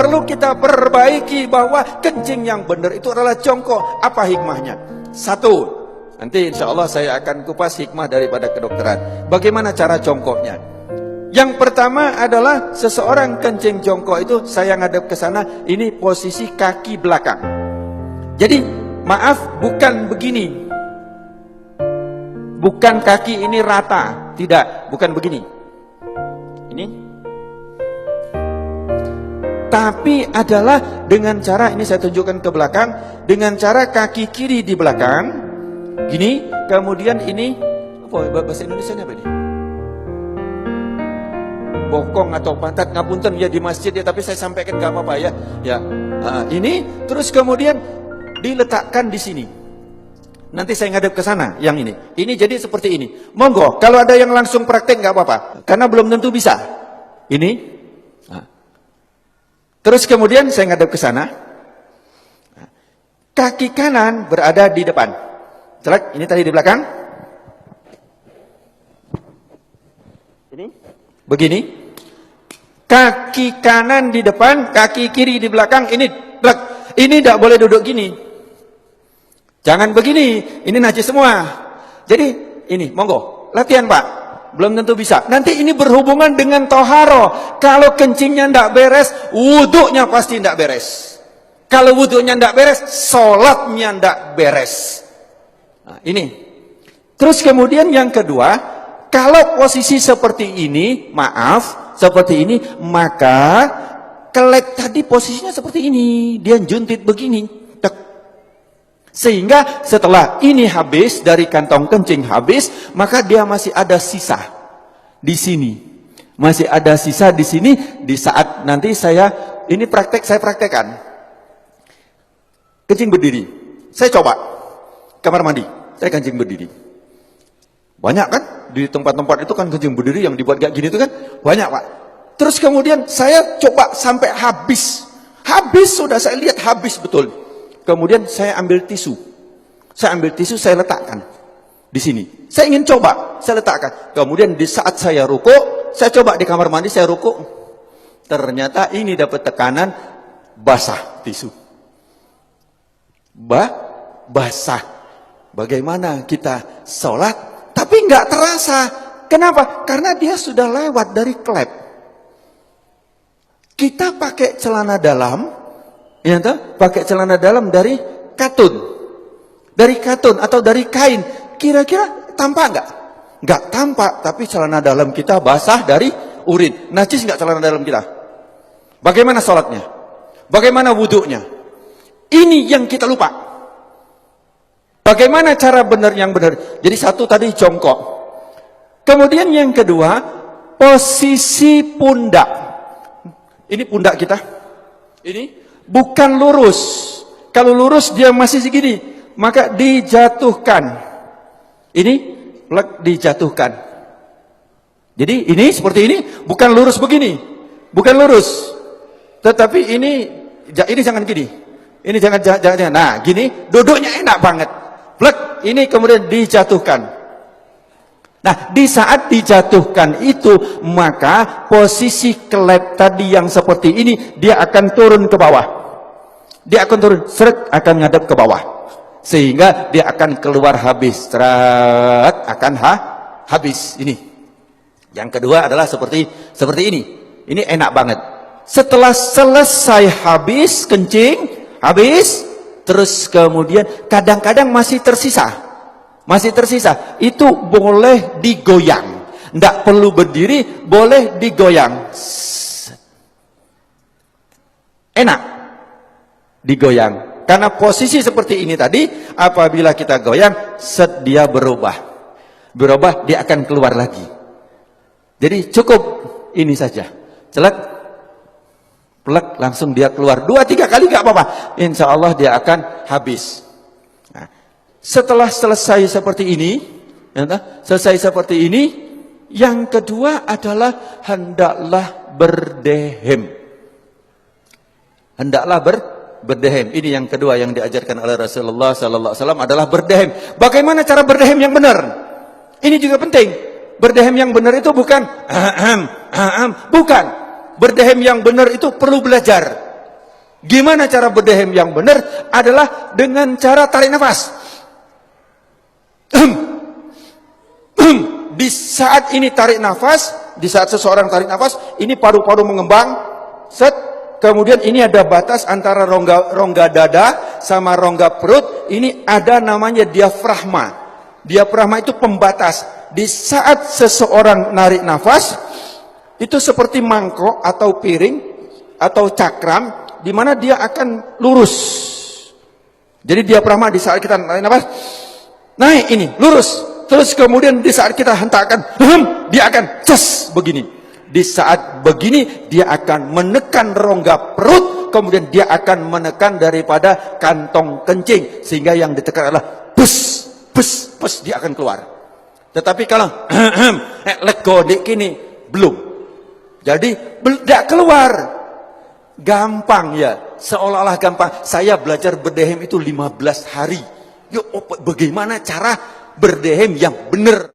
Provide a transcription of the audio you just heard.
perlu kita perbaiki bahwa kencing yang benar itu adalah jongkok. Apa hikmahnya? Satu, nanti insya Allah saya akan kupas hikmah daripada kedokteran. Bagaimana cara jongkoknya? Yang pertama adalah seseorang kencing jongkok itu, saya ngadep ke sana, ini posisi kaki belakang. Jadi maaf, bukan begini. Bukan kaki ini rata, tidak, bukan begini. Ini. Tapi adalah dengan cara, ini saya tunjukkan ke belakang, dengan cara kaki kiri di belakang, gini, kemudian ini, apa bahasa Indonesia apa ini? Bokong atau pantat, ngapunten ya di masjid ya, tapi saya sampaikan gak apa-apa ya. Ya, ini, terus kemudian diletakkan di sini. Nanti saya ngadep ke sana, yang ini. Ini jadi seperti ini. Monggo, kalau ada yang langsung praktek nggak apa-apa, karena belum tentu bisa. Ini. Nah. Terus kemudian saya ngadep ke sana. Nah. Kaki kanan berada di depan. Celak, ini tadi di belakang. Ini. Begini. Kaki kanan di depan, kaki kiri di belakang. Ini. Ini tidak boleh duduk gini. Jangan begini, ini najis semua. Jadi ini, monggo, latihan Pak. Belum tentu bisa. Nanti ini berhubungan dengan toharo. Kalau kencingnya tidak beres, wudhunya pasti tidak beres. Kalau wudhunya tidak beres, sholatnya tidak beres. Nah, ini. Terus kemudian yang kedua, kalau posisi seperti ini, maaf, seperti ini, maka kelek tadi posisinya seperti ini. Dia juntit begini. Sehingga setelah ini habis, dari kantong kencing habis, maka dia masih ada sisa di sini. Masih ada sisa di sini, di saat nanti saya praktekkan. Kencing berdiri. Saya coba kamar mandi, saya kencing berdiri. Banyak kan di tempat-tempat itu kan kencing berdiri yang dibuat kayak gini itu kan banyak Pak. Terus kemudian saya coba sampai habis. Habis sudah saya lihat habis betul. Kemudian saya ambil tisu. Saya letakkan di sini. Saya ingin coba, saya letakkan. Kemudian di saat saya rukuk, saya coba di kamar mandi, saya rukuk. Ternyata ini dapat tekanan basah tisu. Basah. Bagaimana kita sholat, tapi nggak terasa. Kenapa? Karena dia sudah lewat dari klep. Kita pakai celana dalam, ya toh? Pakai celana dalam dari katun atau dari kain, kira-kira tampak nggak? Nggak tampak, tapi celana dalam kita basah dari urin. Najis nggak celana dalam kita? Bagaimana sholatnya? Bagaimana wudhunya? Ini yang kita lupa. Bagaimana cara benar yang benar? Jadi satu tadi jongkok. Kemudian yang kedua, posisi pundak. Ini pundak kita. Ini bukan lurus. Kalau lurus dia masih segini, maka dijatuhkan. Ini dijatuhkan. Jadi ini seperti ini, bukan lurus begini. Bukan lurus. Tetapi ini jangan gini. Ini jangan. Nah, gini duduknya enak banget. Plek, ini kemudian dijatuhkan. Nah, di saat dijatuhkan itu, maka posisi kelep tadi yang seperti ini, dia akan turun ke bawah. Dia akan turun, seret, akan ngadep ke bawah. Sehingga dia akan keluar habis. Seret, akan habis. Ini. Yang kedua adalah seperti ini. Ini enak banget. Setelah selesai habis, kencing, habis, terus kemudian kadang-kadang masih tersisa. Itu boleh digoyang. Tidak perlu berdiri, boleh digoyang. Enak digoyang. Karena posisi seperti ini tadi, apabila kita goyang, dia berubah, dia akan keluar lagi. Jadi cukup ini saja. Celek, plek, langsung dia keluar. 2-3 kali gak apa-apa. Insya Allah dia akan habis. Setelah selesai seperti ini, yang kedua adalah hendaklah berdehem. Berdehem. Ini yang kedua yang diajarkan oleh Rasulullah sallallahu alaihi wasallam adalah berdehem. Bagaimana cara berdehem yang benar? Ini juga penting. Berdehem yang benar itu bukan bukan. Berdehem yang benar itu perlu belajar. Gimana cara berdehem yang benar? Adalah dengan cara tarik nafas. Di saat ini tarik nafas, di saat seseorang tarik nafas, ini paru-paru mengembang, set, kemudian ini ada batas antara rongga dada sama rongga perut, ini ada namanya diafragma. Diafragma itu pembatas. Di saat seseorang narik nafas, itu seperti mangkok atau piring atau cakram, di mana dia akan lurus. Jadi diafragma di saat kita narik nafas, naik ini, lurus. Terus kemudian di saat kita hentakkan, dia akan ces begini. Di saat begini, dia akan menekan rongga perut, kemudian dia akan menekan daripada kantong kencing, sehingga yang ditekan adalah bus, bus, bus, dia akan keluar. Tetapi kalau lego dik kini belum, jadi tidak keluar. Gampang ya, seolah-olah gampang. Saya belajar berdehem itu 15 hari. Yuk, bagaimana cara berdehem yang benar?